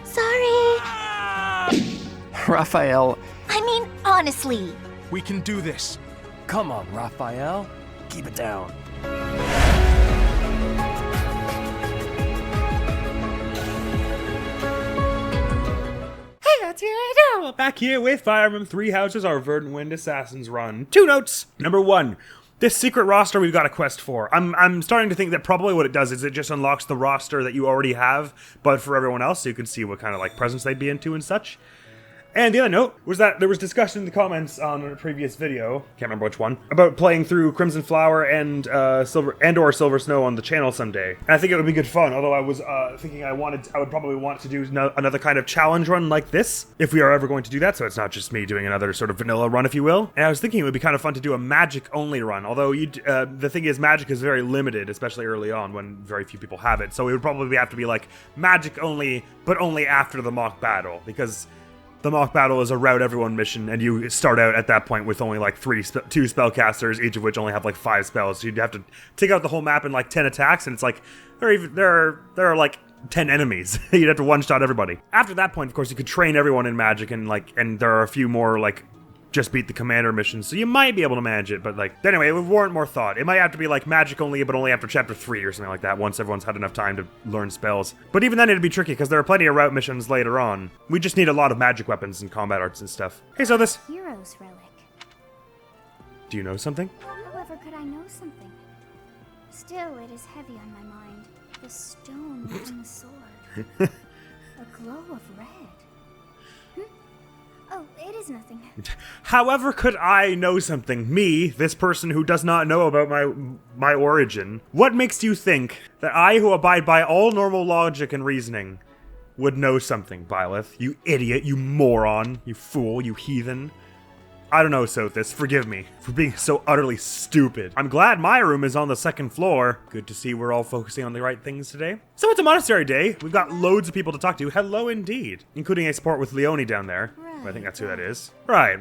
Sorry. Raphael. I mean, honestly. We can do this. Come on, Raphael. Keep it down. Hey, that's here I know. Back here with Fire Emblem Three Houses, our Verdant Wind Assassins run. 2 notes. Number 1. This secret roster we've got a quest for. I'm starting to think that probably what it does is it just unlocks the roster that you already have, but for everyone else, so you can see what kind of like presents they'd be into and such. And the other note was that there was discussion in the comments on a previous video, can't remember which one, about playing through Crimson Flower and Silver Snow on the channel someday. And I think it would be good fun, although I was thinking I would probably want to do another kind of challenge run like this, if we are ever going to do that, so it's not just me doing another sort of vanilla run, if you will. And I was thinking it would be kind of fun to do a magic-only run, although the thing is, magic is very limited, especially early on, when very few people have it, so it would probably have to be like magic-only, but only after the mock battle, because the mock battle is a rout everyone mission, and you start out at that point with only like 2 spellcasters, each of which only have like 5 spells. So you'd have to take out the whole map in like 10 attacks, and it's like there are like 10 enemies. You'd have to one-shot everybody. After that point, of course, you could train everyone in magic, and there are a few more like just beat the commander missions, so you might be able to manage it, but like, anyway, it would warrant more thought. It might have to be like magic only, but only after chapter 3 or something like that, once everyone's had enough time to learn spells. But even then it'd be tricky, because there are plenty of route missions later on. We just need a lot of magic weapons and combat arts and stuff. Hey, so this Hero's relic. do you know something? However, could I know something? Still, it is heavy on my mind. The stone on the sword. A glow of red. Oh, it is nothing. However could I know something? Me, this person who does not know about my origin. What makes you think that I, who abide by all normal logic and reasoning, would know something, Byleth? You idiot, you moron, you fool, you heathen. I don't know, Sothis, forgive me for being so utterly stupid. I'm glad my room is on the 2nd floor. Good to see we're all focusing on the right things today. So it's a monastery day. We've got loads of people to talk to. Hello indeed. Including a support with Leonie down there. I think that's who that is. Right.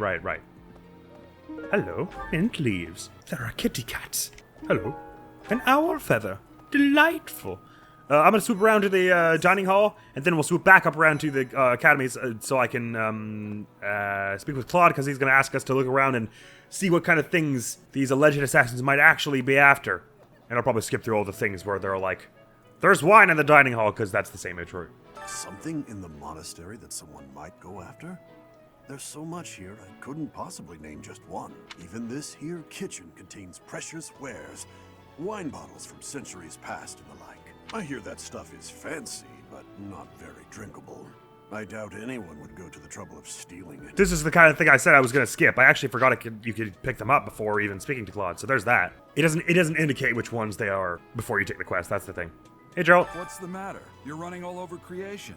Hello. Mint leaves. There are kitty cats. Hello. An owl feather. Delightful. I'm going to swoop around to the dining hall, and then we'll swoop back up around to the academies so I can speak with Claude, because he's going to ask us to look around and see what kind of things these alleged assassins might actually be after. And I'll probably skip through all the things where they're like, there's wine in the dining hall, because that's the same intro. Something in the monastery that someone might go after? There's so much here, I couldn't possibly name just one. Even this here kitchen contains precious wares, wine bottles from centuries past and the like. I hear that stuff is fancy, but not very drinkable. I doubt anyone would go to the trouble of stealing it. This is the kind of thing I said I was going to skip. I actually forgot you could pick them up before even speaking to Claude, so there's that. It doesn't indicate which ones they are before you take the quest, that's the thing. Hey, Gerald. What's the matter? You're running all over creation.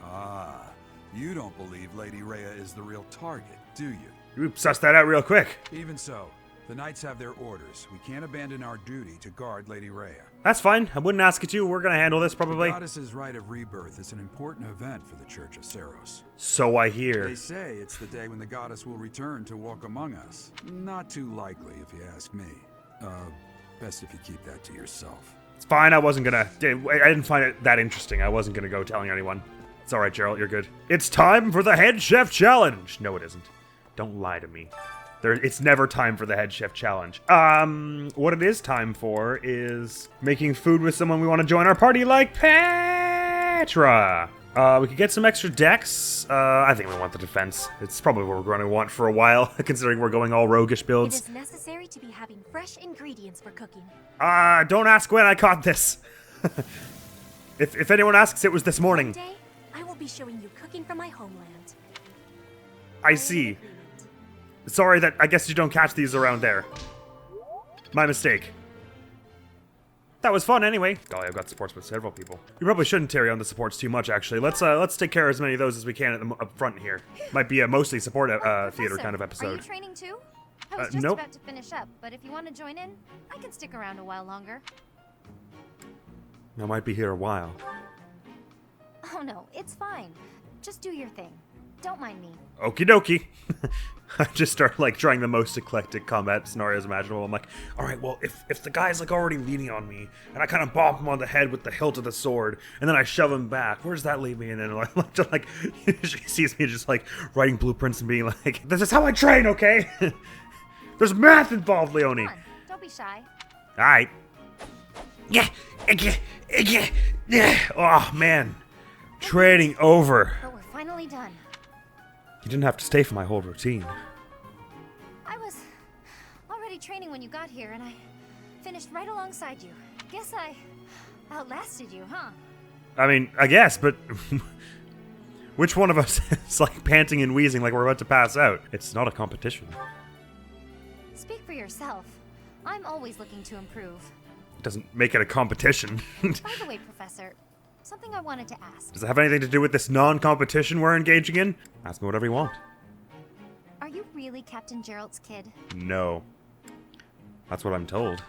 Ah, you don't believe Lady Rhea is the real target, do you? You sussed that out real quick. Even so, the knights have their orders. We can't abandon our duty to guard Lady Rhea. That's fine. I wouldn't ask it to. We're going to handle this probably. The goddess's rite of rebirth is an important event for the Church of Seros. So I hear. They say it's the day when the goddess will return to walk among us. Not too likely, if you ask me. Best if you keep that to yourself. It's fine. I didn't find it that interesting. I wasn't going to go telling anyone. It's all right, Gerald. You're good. It's time for the Head Chef Challenge. No, it isn't. Don't lie to me. It's never time for the Head Chef Challenge. What it is time for is making food with someone we want to join our party, like Petra. We could get some extra decks. I think we want the defense. It's probably what we're going to want for a while, considering we're going all roguish builds. It is necessary to be having fresh ingredients for cooking. Don't ask when I caught this. If anyone asks, it was this morning. One day, I will be showing you cooking from my homeland. I see. Sorry that I guess you don't catch these around there. My mistake. That was fun anyway. Golly, I've got supports with several people. We probably shouldn't tarry on the supports too much, actually. Let's take care of as many of those as we can up front here. Might be a mostly support theater kind of episode. Are you training too? I was just nope. about to finish up, but if you want to join in, I can stick around a while longer. I might be here a while. Oh no, it's fine. Just do your thing. Don't mind me. Okie dokie. I just start like trying the most eclectic combat scenarios imaginable. I'm like, all right, well, if the guy's like already leaning on me, and I kind of bump him on the head with the hilt of the sword, and then I shove him back, where does that leave me? And then like she sees me just like writing blueprints and being like, this is how I train, okay? There's math involved, Leonie. Come on, don't be shy. All right. Yeah. Oh man, training over. But we're finally done. You didn't have to stay for my whole routine. I was already training when you got here, and I finished right alongside you. Guess I outlasted you, huh? I mean, I guess, but which one of us is like panting and wheezing like we're about to pass out? It's not a competition. Speak for yourself. I'm always looking to improve. It doesn't make it a competition. By the way, Professor, something I wanted to ask. Does it have anything to do with this non-competition we're engaging in? Ask me whatever you want. Are you really Captain Gerald's kid? No. That's what I'm told.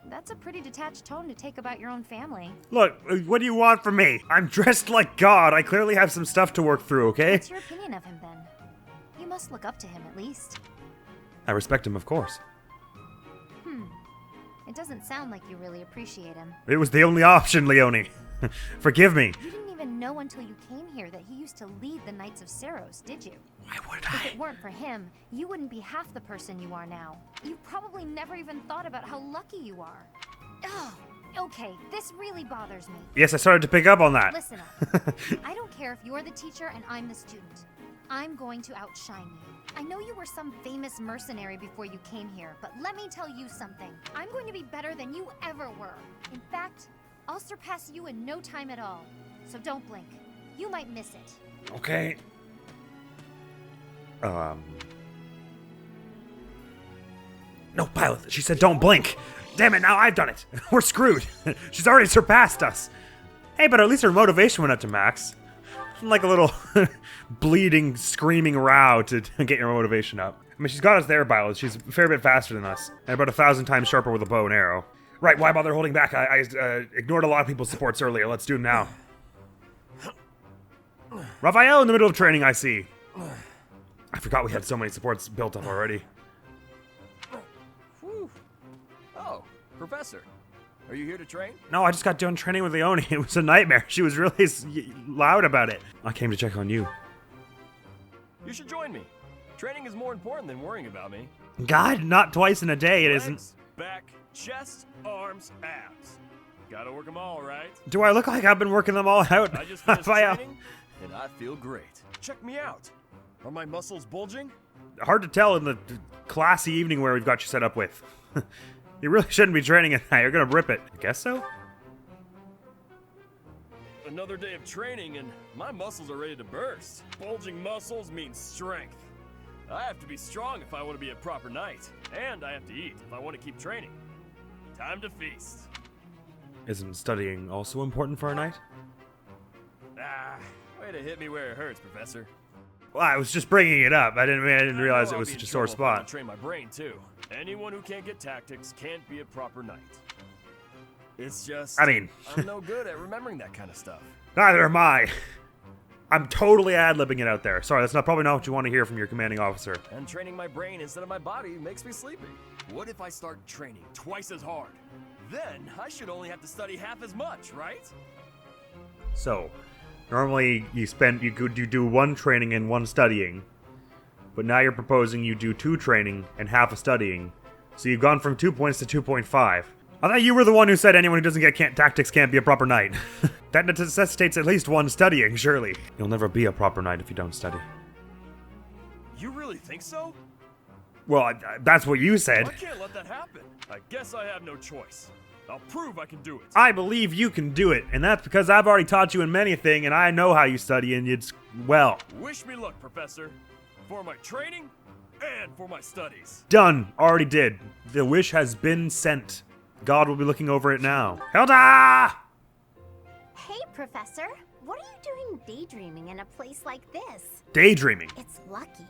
That's a pretty detached tone to take about your own family. Look, what do you want from me? I'm dressed like God. I clearly have some stuff to work through, okay? What's your opinion of him, then? You must look up to him, at least. I respect him, of course. It doesn't sound like you really appreciate him. It was the only option, Leonie. Forgive me. You didn't even know until you came here that he used to lead the Knights of Seros, did you? Why would If I? it weren't for him, you wouldn't be half the person you are now. You probably never even thought about how lucky you are. Oh, okay, this really bothers me. Yes, I started to pick up on that. Listen up. I don't care if you're the teacher and I'm the student. I'm going to outshine you. I know you were some famous mercenary before you came here, but let me tell you something. I'm going to be better than you ever were. In fact, I'll surpass you in no time at all. So don't blink. You might miss it. Okay. No, Pilot. She said don't blink. Damn it, now I've done it. We're screwed. She's already surpassed us. Hey, but at least her motivation went up to max. Like a little bleeding, screaming row to get your motivation up. I mean, she's got us there, Pilot. She's a fair bit faster than us. And about 1,000 times sharper with a bow and arrow. Right, why bother holding back? I ignored a lot of people's supports earlier. Let's do them now. Raphael in the middle of training, I see. I forgot we had so many supports built up already. Whew. Oh, Professor. Are you here to train? No, I just got done training with Leonie. It was a nightmare. She was really loud about it. I came to check on you. You should join me. Training is more important than worrying about me. God, not twice in a day, it Legs, isn't. back, chest, arms, abs. Gotta work them all, right? Do I look like I've been working them all out? I just finished Raphael? training, and I feel great. Check me out. Are my muscles bulging? Hard to tell in the classy evening where we've got you set up with. You really shouldn't be training at night. You're gonna rip it. I guess so? Another day of training, and my muscles are ready to burst. Bulging muscles means strength. I have to be strong if I want to be a proper knight. And I have to eat if I want to keep training. Time to feast. Isn't studying also important for a knight? Ah, way to hit me where it hurts, Professor. Well, I was just bringing it up. I didn't realize I know it was I'll be such a in sore trouble if I don't spot. Train my brain too. Anyone who can't get tactics can't be a proper knight. It's just I mean, I'm no good at remembering that kind of stuff. neither am I. I'm totally ad-libbing it out there. Sorry, that's probably not what you want to hear from your commanding officer. And training my brain instead of my body makes me sleepy. What if I start training twice as hard? Then I should only have to study half as much, right? So, normally you do one training and one studying, but now you're proposing you do 2 training and half a studying. So you've gone from 2 points to 2.5. I thought you were the one who said anyone who doesn't get tactics can't be a proper knight. That necessitates at least 1 studying, surely. You'll never be a proper knight if you don't study. You really think so? Well, that's what you said. I can't let that happen. I guess I have no choice. I'll prove I can do it. I believe you can do it, and that's because I've already taught you in many a thing, and I know how you study, and it's, well, Wish me luck, Professor. For my training and for my studies. done. Already did. The wish has been sent. God will be looking over it now. Hilda! Hey, Professor. What are you doing daydreaming in a place like this? Daydreaming. It's lucky.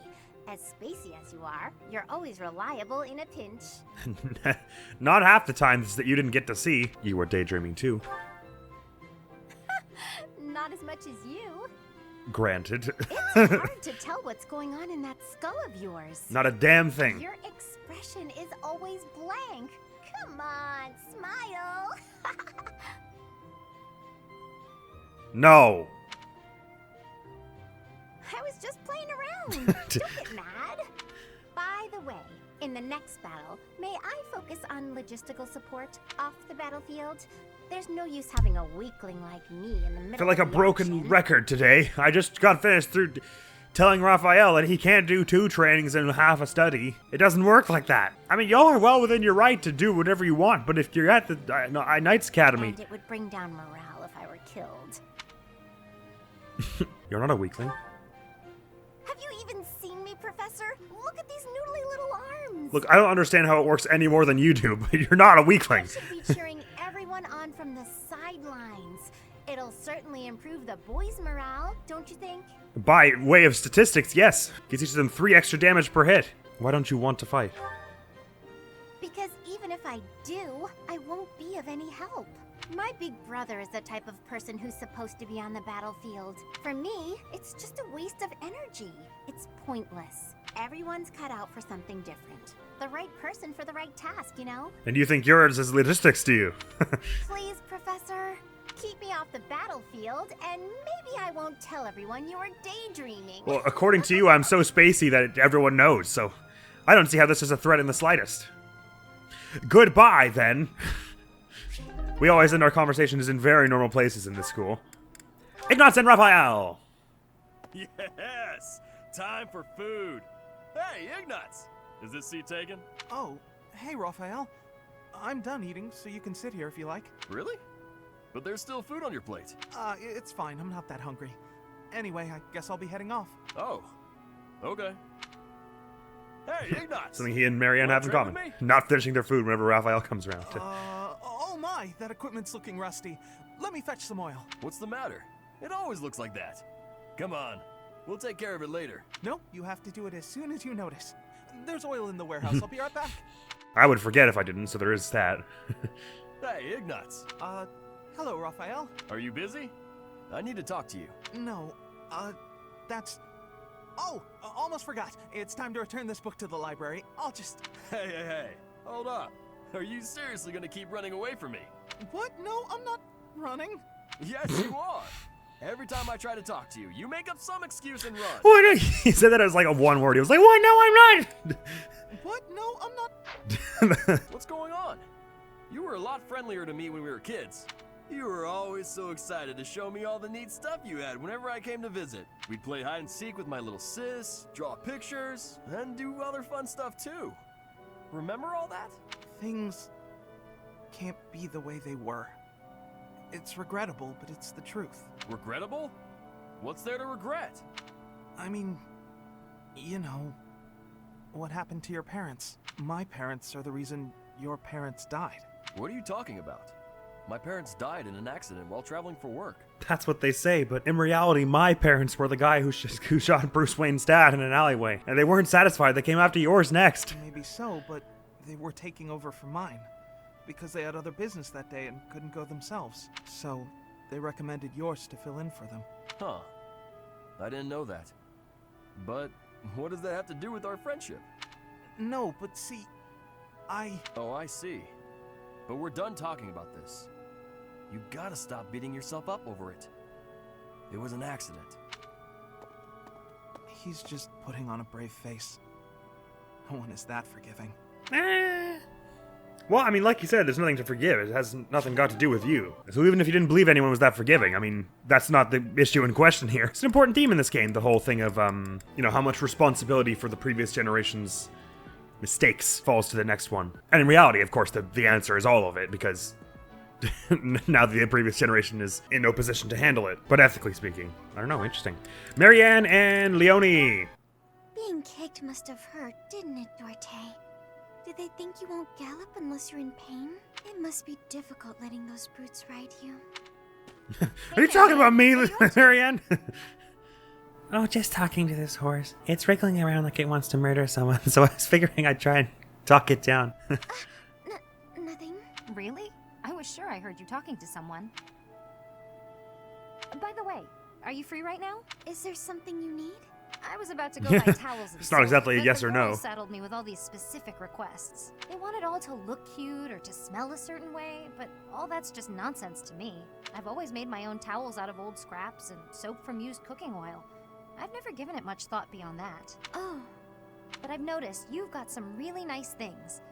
As spacey as you are, you're always reliable in a pinch. Not half the times that you didn't get to see. You were daydreaming too. Not as much as you. Granted. It's hard to tell what's going on in that skull of yours. Not a damn thing. Your expression is always blank. Come on, smile. No. I was just playing around. Don't get mad. By the way, in the next battle, may I focus on logistical support off the battlefield? There's no use having a weakling like me in the middle. I feel like a of the broken action. record today. I just got finished through telling Raphael that he can't do 2 trainings in half a study. It doesn't work like that. I mean, y'all are well within your right to do whatever you want, but if you're at the Knights Academy... And it would bring down morale if I were killed. You're not a weakling. Have you even seen me, Professor? Look at these noodly little arms. Look, I don't understand how it works any more than you do, but you're not a weakling. I should be cheering everyone on from the sidelines. It'll certainly improve the boys' morale, don't you think? By way of statistics, yes. Gives each of them 3 extra damage per hit. Why don't you want to fight? Because even if I do, I won't be of any help. My big brother is the type of person who's supposed to be on the battlefield. For me, it's just a waste of energy. It's pointless. Everyone's cut out for something different. The right person for the right task, you know? And you think yours is logistics, do you? Please, Professor, keep me off the battlefield, and maybe I won't tell everyone you're daydreaming. Well, according to you, I'm so spacey that everyone knows, so I don't see how this is a threat in the slightest. Goodbye, then. We always end our conversations in very normal places in this school. Ignatz and Raphael! Yes! Time for food. Hey, Ignatz! Is this seat taken? Oh, hey, Raphael. I'm done eating, so you can sit here if you like. Really? But there's still food on your plate. It's fine. I'm not that hungry. Anyway, I guess I'll be heading off. Oh. Okay. Hey, Ignatz! Something he and Marianne Wanna have in train common. with me? Not finishing their food whenever Raphael comes around. Oh my, that equipment's looking rusty. Let me fetch some oil. What's the matter? It always looks like that. Come on. We'll take care of it later. No, you have to do it as soon as you notice. There's oil in the warehouse. I'll be right back. I would forget if I didn't, so there is that. Hey, Ignatz. Hello, Raphael. Are you busy? I need to talk to you. No, that's... Oh, almost forgot. It's time to return this book to the library. I'll just... Hey. Hold up. Are you seriously gonna keep running away from me? What? No, I'm not running. Yes, you are. Every time I try to talk to you, you make up some excuse and run. What? He said that as like a one word. He was like, "What? No, I'm not." What? No, I'm not. What's going on? You were a lot friendlier to me when we were kids. You were always so excited to show me all the neat stuff you had whenever I came to visit. We'd play hide and seek with my little sis, draw pictures, and do other fun stuff too. Remember all that? Things can't be the way they were. It's regrettable, but it's the truth. Regrettable? What's there to regret? I mean, you know, what happened to your parents. My parents are the reason your parents died. What are you talking about? My parents died in an accident while traveling for work. That's what they say, but in reality, my parents were the guy who shot Bruce Wayne's dad in an alleyway, and they weren't satisfied. They came after yours next. Maybe so, but they were taking over for mine. Because they had other business that day and couldn't go themselves. So, they recommended yours to fill in for them. Huh. I didn't know that. But what does that have to do with our friendship? No, but see, Oh, I see. But we're done talking about this. You gotta stop beating yourself up over it. It was an accident. He's just putting on a brave face. No one is that forgiving. Well, I mean, like you said, there's nothing to forgive. It has nothing got to do with you. So even if you didn't believe anyone was that forgiving, I mean, that's not the issue in question here. It's an important theme in this game, the whole thing of, you know, how much responsibility for the previous generation's mistakes falls to the next one. And in reality, of course, the answer is all of it, because now the previous generation is in no position to handle it. But ethically speaking, I don't know, interesting. Marianne and Leonie. Being kicked must have hurt, didn't it, Dorte? Do they think you won't gallop unless you're in pain? It must be difficult letting those brutes ride you. Are you talking about me, Marianne? Oh, just talking to this horse. It's wriggling around like it wants to murder someone, so I was figuring I'd try and talk it down. Nothing. Really? I was sure I heard you talking to someone. By the way, Are you free right now? Is there something you need? I was about to go buy towels and It's not soap, exactly a but yes the or no. girls saddled me with all these specific requests. They want it all to look cute or to smell a certain way, but all that's just nonsense to me. I've always made my own towels out of old scraps and soap from used cooking oil. I've never given it much thought beyond that. Oh, But I've noticed you've got some really nice things.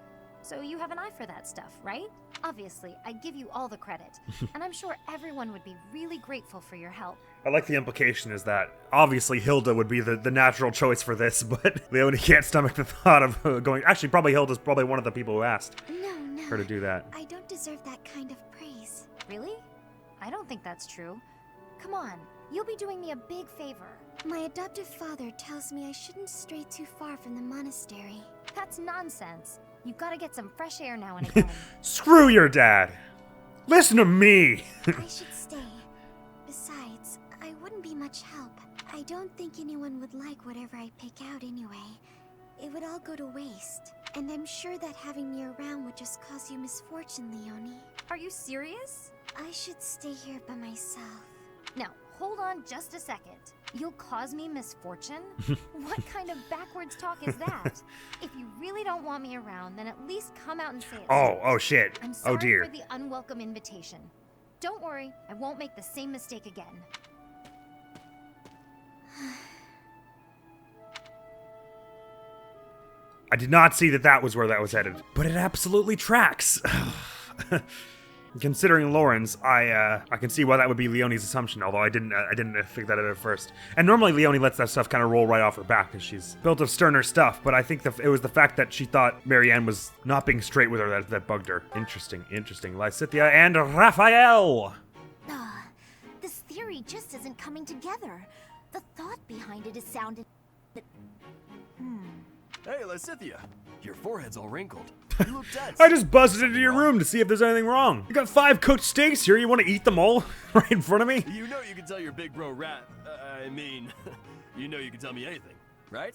So you have an eye for that stuff, right? Obviously, I give you all the credit, and I'm sure everyone would be really grateful for your help. I like the implication is that obviously Hilda would be the natural choice for this, but Leonie can't stomach the thought of going. Actually, probably Hilda's probably one of the people who asked no. her to do that. I don't deserve that kind of praise. Really? I don't think that's true. Come on, you'll be doing me a big favor. My adoptive father tells me I shouldn't stray too far from the monastery. That's nonsense. You've got to get some fresh air now and again. Screw your dad! Listen to me! I should stay. Besides, I wouldn't be much help. I don't think anyone would like whatever I pick out anyway. It would all go to waste. And I'm sure that having me around would just cause you misfortune, Leonie. Are you serious? I should stay here by myself. Now, hold on just a second. You'll cause me misfortune? What kind of backwards talk is that? If you really don't want me around, then at least come out and say it. Oh shit. I'm sorry Oh dear. for the unwelcome invitation. Don't worry, I won't make the same mistake again. I did not see that was where that was headed, but it absolutely tracks. Considering Lauren's, I can see why that would be Leonie's assumption. Although I didn't think that at first. And normally Leonie lets that stuff kind of roll right off her back because she's built of sterner stuff. But I think it was the fact that she thought Marianne was not being straight with her that bugged her. Interesting. Lysithea and Raphael. This theory just isn't coming together. The thought behind it is sounded... Hey, Lysithea, your forehead's all wrinkled. You look tense. I just buzzed into your room to see if there's anything wrong. You got 5 cooked steaks here. You want to eat them all right in front of me? You know you can tell your big bro you know you can tell me anything, right?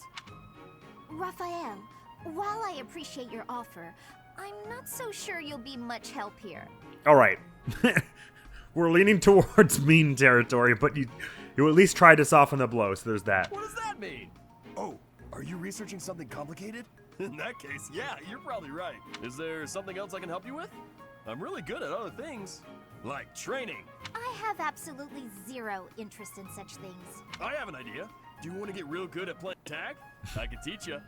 Raphael, while I appreciate your offer, I'm not so sure you'll be much help here. All right. We're leaning towards mean territory, but you at least tried to soften the blow, so there's that. What does that mean? Oh, are you researching something complicated? In that case, yeah, you're probably right. Is there something else I can help you with? I'm really good at other things, like training. I have absolutely zero interest in such things. I have an idea. Do you want to get real good at playing tag? I can teach you.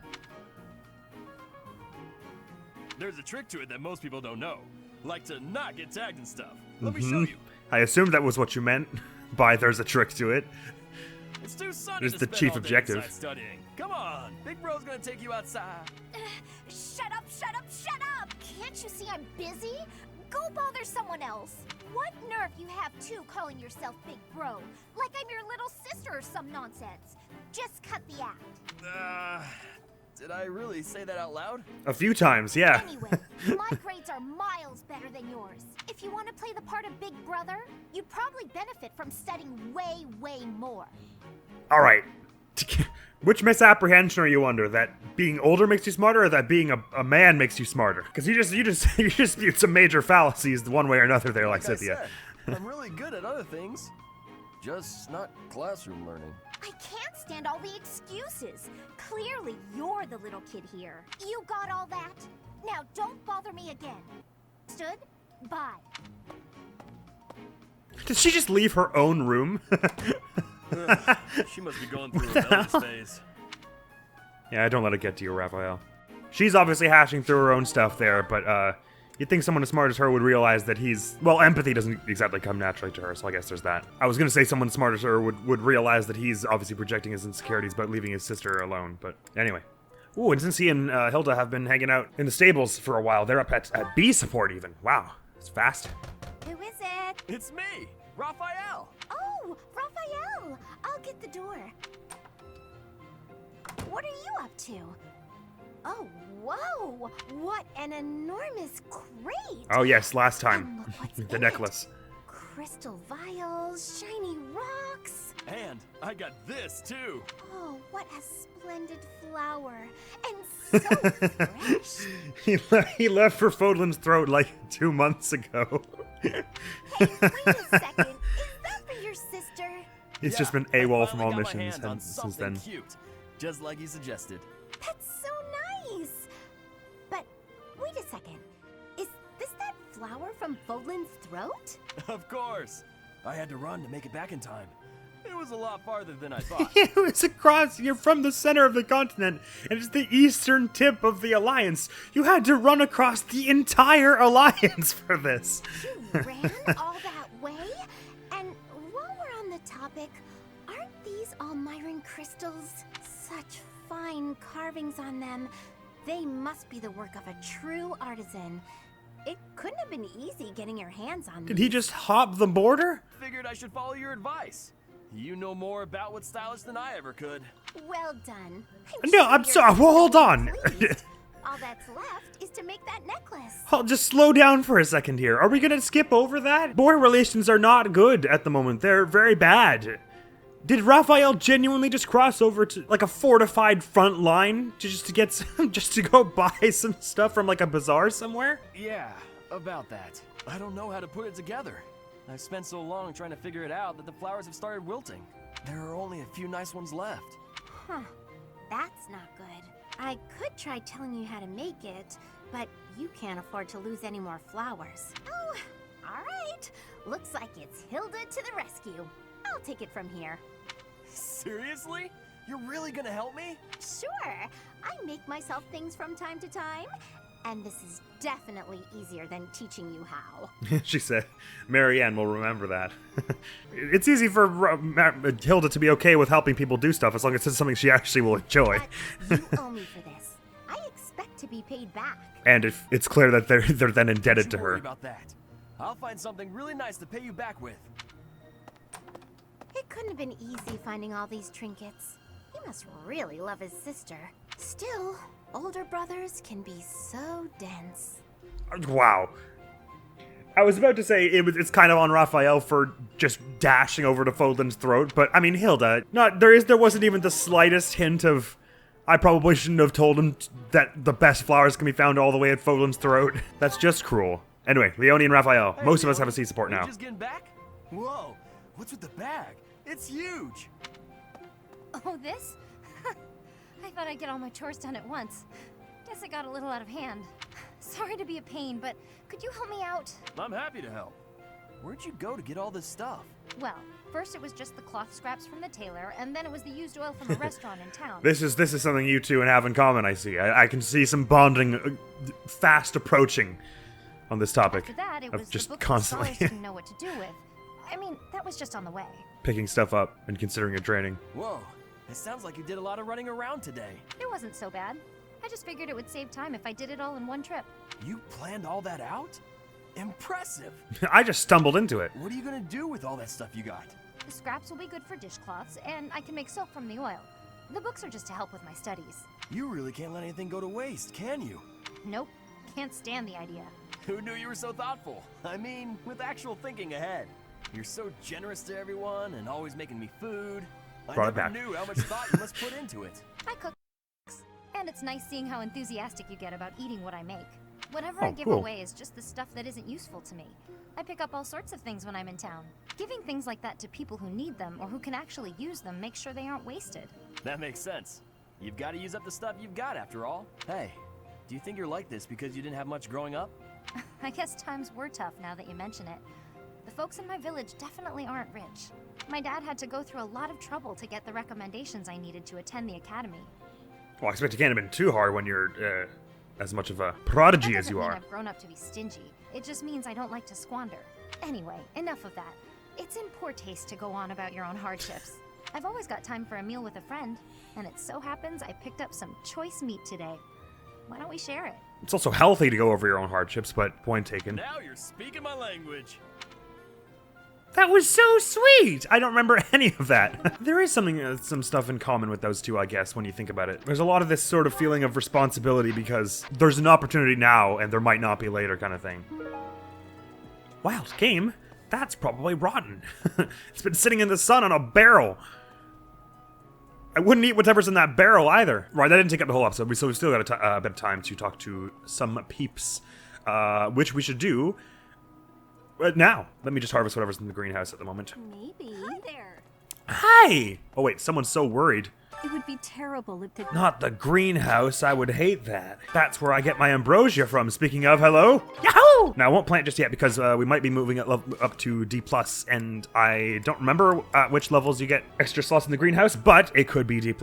There's a trick to it that most people don't know, like to not get tagged and stuff. Let me show you. I assumed that was what you meant by there's a trick to it. It's too sunny It's to the spend chief all day objective. inside studying. Come on, Big Bro's gonna take you outside. Shut up, shut up, shut up! Can't you see I'm busy? Go bother someone else. What nerve you have too calling yourself Big Bro? Like I'm your little sister or some nonsense. Just cut the act. Did I really say that out loud? A few times, yeah. Anyway, my grades are miles better than yours. If you want to play the part of Big Brother, you'd probably benefit from studying way, way more. All right. Which misapprehension are you under? That being older makes you smarter, or that being a man makes you smarter? Because you just spewed some major fallacies one way or another there, Like I Lysithea. said, I'm really good at other things, just not classroom learning. I can't stand all the excuses. Clearly, you're the little kid here. You got all that? Now, don't bother me again. Stood? Bye. Did she just leave her own room? She must be going through a rebellious phase. Yeah, don't let it get to you, Raphael. She's obviously hashing through her own stuff there, but you'd think someone as smart as her would realize that empathy doesn't exactly come naturally to her, so I guess there's that. I was gonna say someone smart as her would realize that he's obviously projecting his insecurities by leaving his sister alone, but anyway. Ooh, and since he and Hilda have been hanging out in the stables for a while, they're up at B support even. Wow, it's fast. Who is it? It's me, Raphael. Oh, Raphael! I'll get the door. What are you up to? Oh, whoa! What an enormous crate! Oh yes, last And time. look what's The in necklace. it. Crystal vials, shiny rocks. And I got this too. Oh, what a splendid flower. And so fresh. He left for Fodlan's throat like 2 months ago. Hey, wait a second. Is that for your sister? He's just been I AWOL from finally all got my missions hand on since something then. cute, just like you suggested. That's so nice. But wait a second. Is this that flower from Fodlan's throat? Of course. I had to run to make it back in time. It was a lot farther than I thought. It was across. You're from the center of the continent, and it's the eastern tip of the Alliance. You had to run across the entire Alliance for this. You ran all that way? And while we're on the topic, aren't these all Myron crystals? Such fine carvings on them. They must be the work of a true artisan. It couldn't have been easy getting your hands on Did these. he just hop the border? Figured I should follow your advice. You know more about what's stylish than I ever could. Well done. No, I'm you're sorry. Well, hold on. pleased. All that's left is to make that necklace. I'll just slow down for a second here. Are we gonna skip over that? Boy relations are not good at the moment. They're very bad. Did Raphael genuinely just cross over to like a fortified front line just to get some, just to go buy some stuff from like a bazaar somewhere? Yeah, about that. I don't know how to put it together. I've spent so long trying to figure it out that the flowers have started wilting. There are only a few nice ones left. Huh. That's not good. I could try telling you how to make it, but you can't afford to lose any more flowers. Oh, all right. Looks like it's Hilda to the rescue. I'll take it from here. Seriously? You're really gonna help me? Sure. I make myself things from time to time, and this is definitely easier than teaching you how. She said, Marianne will remember that. It's easy for Hilda to be okay with helping people do stuff as long as it's something she actually will enjoy. But you owe me for this. I expect to be paid back. And if it's clear that they're then indebted Don't to you worry her. about that. I'll find something really nice to pay you back with. It couldn't have been easy finding all these trinkets. He must really love his sister. Still, older brothers can be so dense. Wow. I was about to say it's kind of on Raphael for just dashing over to Fodlan's throat, but I mean Hilda, there wasn't even the slightest hint of I probably shouldn't have told him that the best flowers can be found all the way at Fodlan's throat. That's just cruel. Anyway, Leonie and Raphael, Hey, most of us Leonie, have a seat support are you now. just getting back? Whoa, what's with the bag? It's huge. Oh, this? I thought I'd get all my chores done at once. Guess it got a little out of hand. Sorry to be a pain, but could you help me out? I'm happy to help. Where'd you go to get all this stuff? Well, first it was just the cloth scraps from the tailor, and then it was the used oil from a restaurant in town. This is something you two have in common, I see. I can see some bonding fast approaching on this topic. After that, it of was just the books constantly the scholars didn't know what to do with. I mean, that was just on the way. picking stuff up and considering it training. Whoa, it sounds like you did a lot of running around today. It wasn't so bad. I just figured it would save time if I did it all in one trip. You planned all that out? Impressive. I just stumbled into it. What are you gonna do with all that stuff you got? The scraps will be good for dishcloths, and I can make soap from the oil. The books are just to help with my studies. You really can't let anything go to waste, can you? Nope, can't stand the idea. Who knew you were so thoughtful? I mean, with actual thinking ahead. You're so generous to everyone and always making me food. Brought it I never back. knew how much thought you must put into it. I cook, and it's nice seeing how enthusiastic you get about eating what I make. Whatever Oh, I give cool. away is just the stuff that isn't useful to me. I pick up all sorts of things when I'm in town. Giving things like that to people who need them or who can actually use them makes sure they aren't wasted. That makes sense. You've got to use up the stuff you've got after all. Hey, do you think you're like this because you didn't have much growing up? I guess times were tough now that you mention it. The folks in my village definitely aren't rich. My dad had to go through a lot of trouble to get the recommendations I needed to attend the academy. Well, I expect it can't have been too hard when you're as much of a prodigy That as doesn't you mean are. I've grown up to be stingy. It just means I don't like to squander. Anyway, enough of that. It's in poor taste to go on about your own hardships. I've always got time for a meal with a friend, and it so happens I picked up some choice meat today. Why don't we share it? It's also healthy to go over your own hardships, but point taken. Now you're speaking my language. That was so sweet! I don't remember any of that. There is some stuff in common with those two, I guess, when you think about it. There's a lot of this sort of feeling of responsibility because there's an opportunity now and there might not be later kind of thing. Wild game? That's probably rotten. It's been sitting in the sun on a barrel. I wouldn't eat whatever's in that barrel either. Right, that didn't take up the whole episode, so we've still got a bit of time to talk to some peeps, which we should do now. Let me just harvest whatever's in the greenhouse at the moment. Maybe. Hi there. Hi! Oh wait, someone's so worried. It would be terrible if the... Not the greenhouse, I would hate that. That's where I get my ambrosia from, speaking of, hello? Yahoo! Now, I won't plant just yet because we might be moving it up to D+, and I don't remember at which levels you get extra slots in the greenhouse, but it could be D+.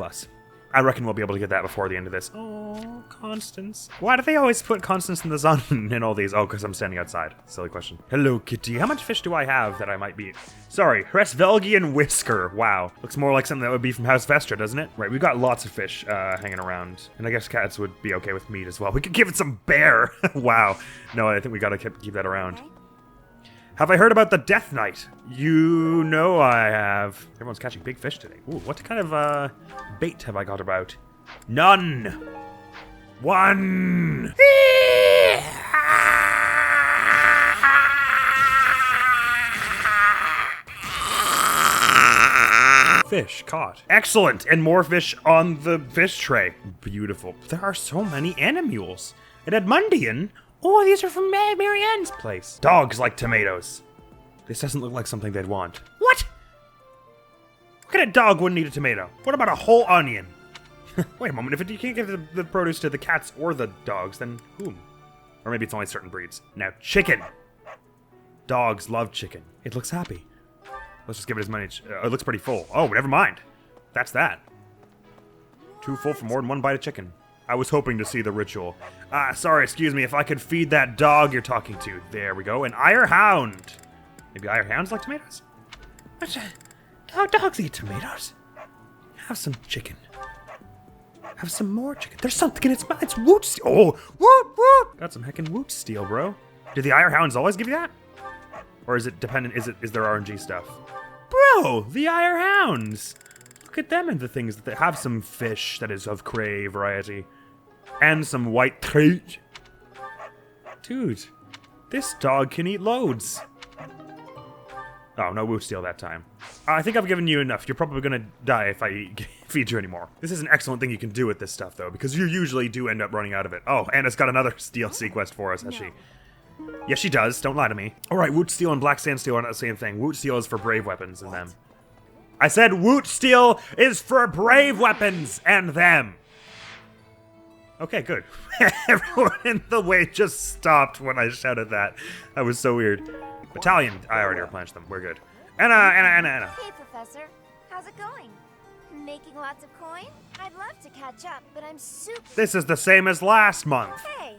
I reckon we'll be able to get that before the end of this. Oh, Constance. Why do they always put Constance in the sun in all these? Oh, because I'm standing outside. Silly question. Hello, kitty. How much fish do I have that I might be... Sorry, Hresvelgian Whisker. Wow. Looks more like something that would be from House Vestra, doesn't it? Right, we've got lots of fish hanging around. And I guess cats would be okay with meat as well. We could give it some bear. Wow. No, I think we gotta keep that around. Have I heard about the Death Knight? You know I have. Everyone's catching big fish today. Ooh, what kind of bait have I got about? None. One. Fish caught. Excellent. And more fish on the fish tray. Beautiful. There are so many animules. An Edmundian? Oh, these are from Marianne's place. Dogs like tomatoes. This doesn't look like something they'd want. What? What kind of dog wouldn't eat a tomato? What about a whole onion? Wait a moment, if you can't give the produce to the cats or the dogs, then whom? Or maybe it's only certain breeds. Now, chicken. Dogs love chicken. It looks happy. Let's just give it as many. It looks pretty full. Oh, never mind. That's that. Too full for more than one bite of chicken. I was hoping to see the ritual. Sorry, excuse me, if I could feed that dog you're talking to. There we go, an Ire Hound. Maybe Ire Hounds like tomatoes? Dogs eat tomatoes. Have some chicken. Have some more chicken. There's something in its mouth. It's woot steel. Oh, woot, woot. Got some heckin' woot steel, bro. Do the Ire Hounds always give you that? Or is it dependent, is there RNG stuff? Bro, the Ire Hounds. Look at them and the things that they have some fish that is of cray variety. And some white treat. Dude, this dog can eat loads. Oh, no woot steel that time. I think I've given you enough. You're probably gonna die if I feed you anymore. This is an excellent thing you can do with this stuff, though, because you usually do end up running out of it. Oh, Anna's got another DLC quest for us, has she? Yes, she does. Don't lie to me. All right, woot steel and black sand steel are not the same thing. Woot steel is for brave weapons and them. I said woot steel is for brave weapons and them. Okay, good. Everyone in the way just stopped when I shouted that. That was so weird. Battalion, I already replenished them. We're good. Anna. Hey, Professor. How's it going? Making lots of coin? I'd love to catch up, but I'm super... This is the same as last month. Hey.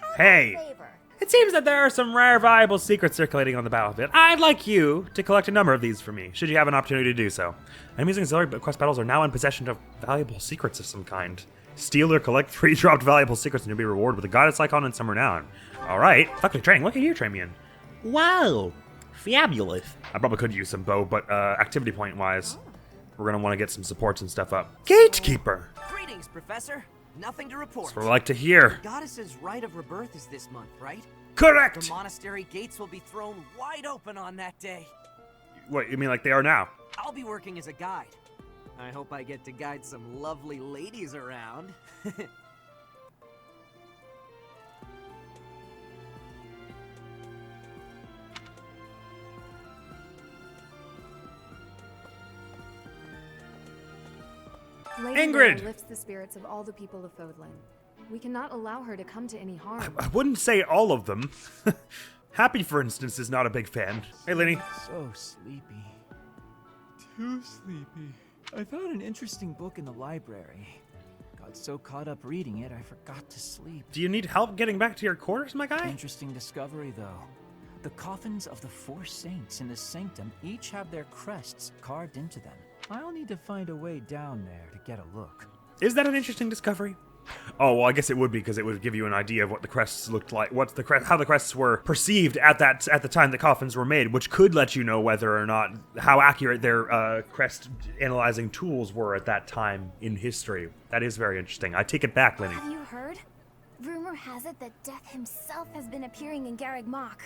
How Hey. about a favor? It seems that there are some rare, valuable secrets circulating on the battlefield. I'd like you to collect a number of these for me, should you have an opportunity to do so. Enemies in auxiliary quest battles are now in possession of valuable secrets of some kind. Steal or collect 3 dropped valuable secrets and you'll be rewarded with a goddess icon and some renown. Alright, faculty training, what can you train me in? Wow, fabulous. I probably could use some bow, but activity point wise, we're gonna want to get some supports and stuff up. Gatekeeper! Greetings, Professor. Nothing to report. That's what I like to hear. The goddess's rite of rebirth is this month, right? Correct! The monastery gates will be thrown wide open on that day. What, you mean like they are now? I'll be working as a guide. I hope I get to guide some lovely ladies around. Lady Ingrid! Leonie lifts the spirits of all the people of Fodlan. We cannot allow her to come to any harm. I wouldn't say all of them. Happy, for instance, is not a big fan. Hey, Leonie. So sleepy. Too sleepy. I found an interesting book in the library. Got so caught up reading it, I forgot to sleep. Do you need help getting back to your quarters, my guy? Interesting discovery, though. The coffins of the 4 saints in the sanctum each have their crests carved into them. I'll need to find a way down there to get a look. Is that an interesting discovery? Oh, well, I guess it would be, because it would give you an idea of what the crests looked like, how the crests were perceived at the time the coffins were made, which could let you know whether or not how accurate their crest analyzing tools were at that time in history. That is very interesting. I take it back, Leonie. Have you heard? Rumor has it that Death himself has been appearing in Garreg Mach.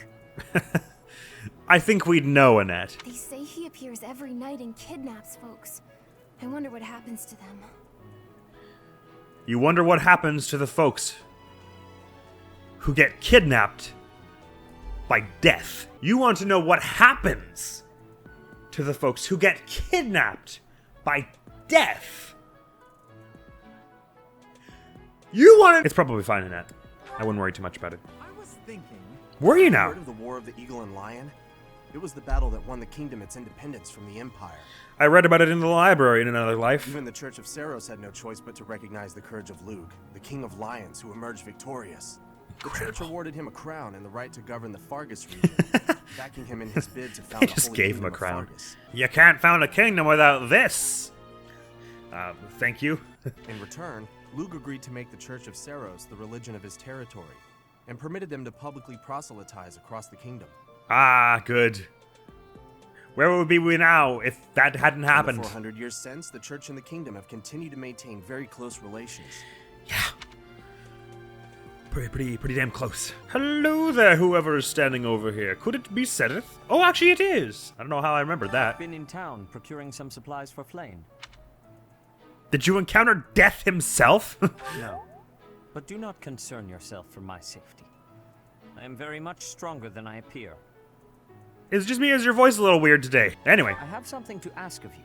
I think we'd know, Annette. They say he appears every night and kidnaps folks. I wonder what happens to them. You wonder what happens to the folks who get kidnapped by Death. You want to know what happens to the folks who get kidnapped by death. You want it? It's probably fine, Annette. I wouldn't worry too much about it. I was thinking... Were you now? Heard of the War of the Eagle and Lion? It was the battle that won the kingdom its independence from the Empire. I read about it in the library in another life. Even the Church of Saros had no choice but to recognize the courage of Luke, the King of Lions who emerged victorious. The church awarded him a crown and the right to govern the Fargus region, backing him in his bid to found They the just Holy gave him Kingdom a of crown. Fargus. You can't found a kingdom without this. Thank you. In return, Luke agreed to make the Church of Saros the religion of his territory, and permitted them to publicly proselytize across the kingdom. Ah, good. Where would we be now if that hadn't happened? In the 400 years since, the church and the kingdom have continued to maintain very close relations. Yeah. Pretty damn close. Hello there, whoever is standing over here. Could it be Sereth? Oh, actually it is. I don't know how I remembered that. Been in town procuring some supplies for Flame. Did you encounter Death himself? No. But do not concern yourself for my safety. I am very much stronger than I appear. It's just me, is your voice a little weird today? Anyway. I have something to ask of you.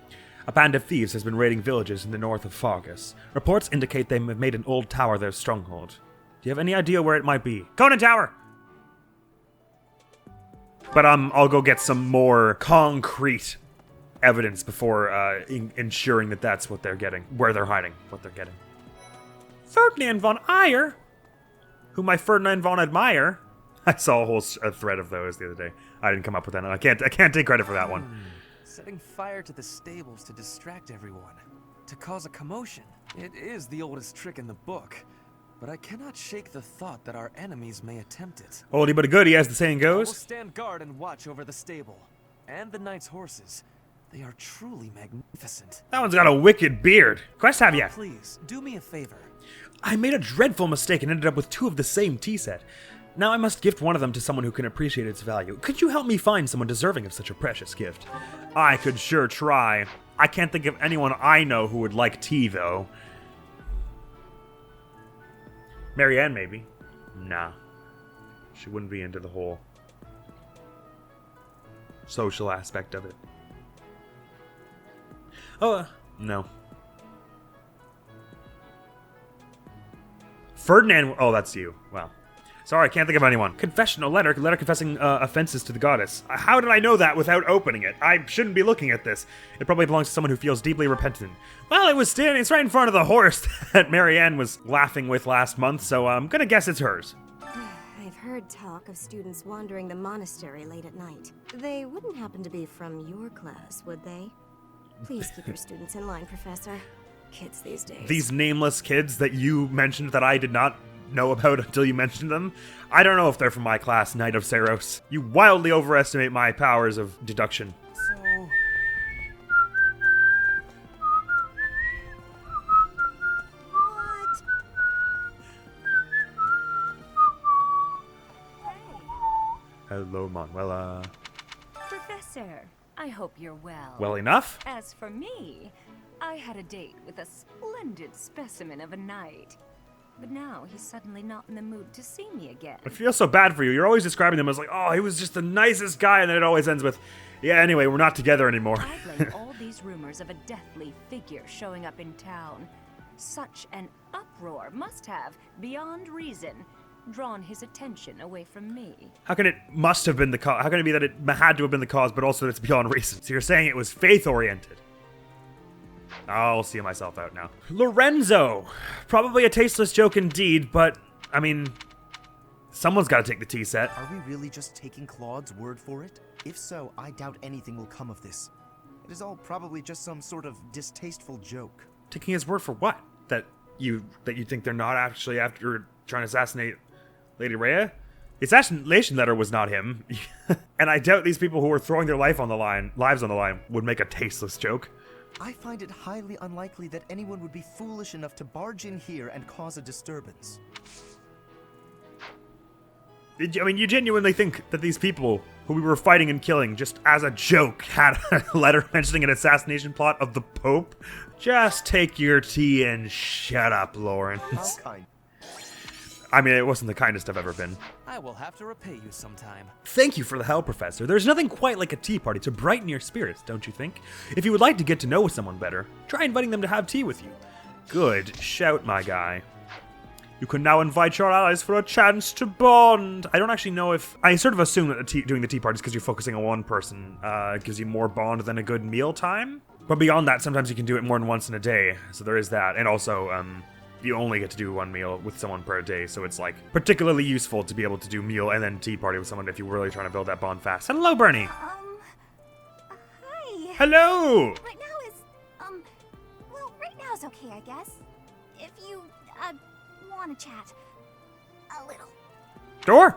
A band of thieves has been raiding villages in the north of Fargus. Reports indicate they have made an old tower their stronghold. Do you have any idea where it might be? Conan Tower! But I'll go get some more concrete evidence before ensuring that that's what they're getting. Where they're hiding, what they're getting. Ferdinand von Eyre? Whom I Ferdinand von admire? I saw a whole thread of those the other day. I didn't come up with that. I can't take credit for that one. Setting fire to the stables to distract everyone, to cause a commotion. It is the oldest trick in the book, but I cannot shake the thought that our enemies may attempt it. Oldie but a goodie, as the saying I will goes. stand guard and watch over the stable, and the knight's horses. They are truly magnificent. That one's got a wicked beard. Quest have ya? Please, do me a favor. I made a dreadful mistake and ended up with 2 of the same tea set. Now I must gift one of them to someone who can appreciate its value. Could you help me find someone deserving of such a precious gift? I could sure try. I can't think of anyone I know who would like tea, though. Marianne, maybe. Nah. She wouldn't be into the whole social aspect of it. Oh, no. Ferdinand. Oh, that's you. Wow. Sorry, I can't think of anyone. Confessional letter confessing offenses to the goddess. How did I know that without opening it? I shouldn't be looking at this. It probably belongs to someone who feels deeply repentant. Well, it's right in front of the horse that Marianne was laughing with last month, so I'm gonna guess it's hers. I've heard talk of students wandering the monastery late at night. They wouldn't happen to be from your class, would they? Please keep your students in line, Professor. Kids these days. These nameless kids that you mentioned that I did not know about until you mentioned them. I don't know if they're from my class, Knight of Saros. You wildly overestimate my powers of deduction. So... What? Hello, Manuela. Professor, I hope you're well. Well enough? As for me, I had a date with a splendid specimen of a knight. But now he's suddenly not in the mood to see me again. I feel so bad for you. You're always describing them as like, oh, he was just the nicest guy, and then it always ends with, yeah, anyway, we're not together anymore. I blame all these rumors of a deathly figure showing up in town. Such an uproar must have, beyond reason, drawn his attention away from me. How can it must have been the cause? How can it be that it had to have been the cause, but also that it's beyond reason? So you're saying it was faith-oriented. I'll see myself out now. Lorenzo! Probably a tasteless joke indeed, but, I mean, someone's got to take the tea set. Are we really just taking Claude's word for it? If so, I doubt anything will come of this. It is all probably just some sort of distasteful joke. Taking his word for what? That you think they're not actually after trying to assassinate Lady Rhea? The assassination letter was not him. And I doubt these people who were throwing their lives on the line would make a tasteless joke. I find it highly unlikely that anyone would be foolish enough to barge in here and cause a disturbance. I mean, you genuinely think that these people who we were fighting and killing just as a joke had a letter mentioning an assassination plot of the Pope? Just take your tea and shut up, Lawrence. How kind. I mean, it wasn't the kindest I've ever been. I will have to repay you sometime. Thank you for the help, Professor. There's nothing quite like a tea party to brighten your spirits, don't you think? If you would like to get to know someone better, try inviting them to have tea with you. Good shout, my guy. You can now invite your allies for a chance to bond. I don't actually know if... I sort of assume that doing the tea parties because you're focusing on one person gives you more bond than a good meal time. But beyond that, sometimes you can do it more than once in a day. So there is that. And also, you only get to do one meal with someone per day. So it's like particularly useful to be able to do meal and then tea party with someone if you're really trying to build that bond fast. Hello, Bernie. Hi. Hello. Right now is, well, right now is okay, I guess. If you, want to chat. A little. Sure.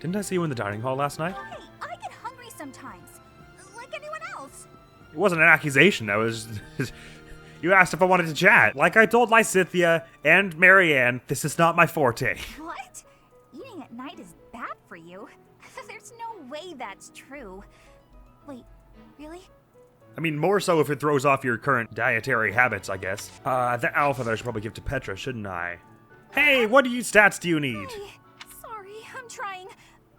Didn't I see you in the dining hall last night? Hey, I get hungry sometimes. Like anyone else. It wasn't an accusation. I was... You asked if I wanted to chat. Like I told Lysithia and Marianne, this is not my forte. What? Eating at night is bad for you? There's no way that's true. Wait, really? I mean, more so if it throws off your current dietary habits, I guess. The alpha that I should probably give to Petra, shouldn't I? Hey, what stats do you need? Hey, sorry, I'm trying,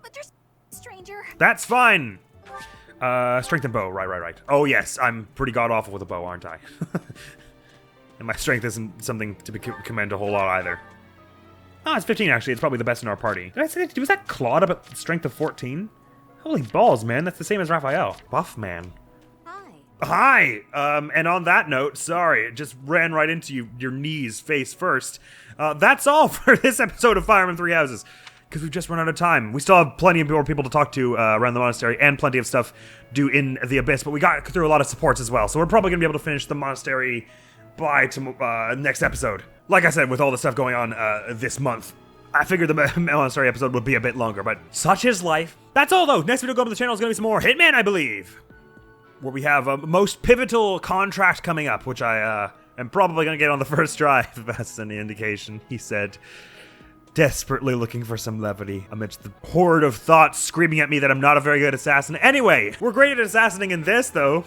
but there's stranger. That's fine. Strength and bow, right. Oh yes, I'm pretty god-awful with a bow, aren't I? And my strength isn't something to commend a whole lot either. Oh, it's 15 actually, it's probably the best in our party. Did I say that? Was that Claude about strength of 14? Holy balls, man, that's the same as Raphael. Buff man. Hi! And on that note, sorry, it just ran right into your knees face first. That's all for this episode of Fireman Three Houses, because we've just run out of time. We still have plenty of more people to talk to around the monastery, and plenty of stuff due in the Abyss, but we got through a lot of supports as well, so we're probably going to be able to finish the monastery by next episode. Like I said, with all the stuff going on this month, I figured the monastery episode would be a bit longer, but such is life. That's all, though. Next video go up to the channel is going to be some more Hitman, I believe, where we have a most pivotal contract coming up, which I am probably going to get on the first try, if that's any indication, he said, desperately looking for some levity amidst the horde of thoughts screaming at me that I'm not a very good assassin. Anyway, we're great at assassinating in this, though.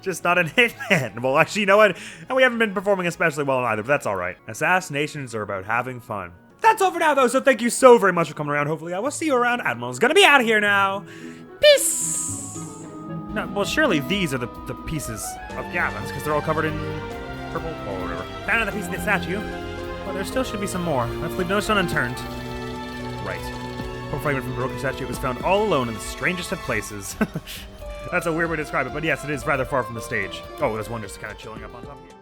Just not in Hitman. Well, actually, you know what? And we haven't been performing especially well in either, but that's all right. Assassinations are about having fun. That's all for now, though, so thank you so very much for coming around. Hopefully, I will see you around. Admiral's gonna be out of here now. Peace! No, well, surely these are the pieces of Gavin's, because they're all covered in purple or whatever. Found another piece of the statue. Well, there still should be some more. Let's leave no stone unturned. Right. Poor fragment from the broken statue was found all alone in the strangest of places. That's a weird way to describe it, but yes, it is rather far from the stage. Oh, there's one just kind of chilling up on top of you.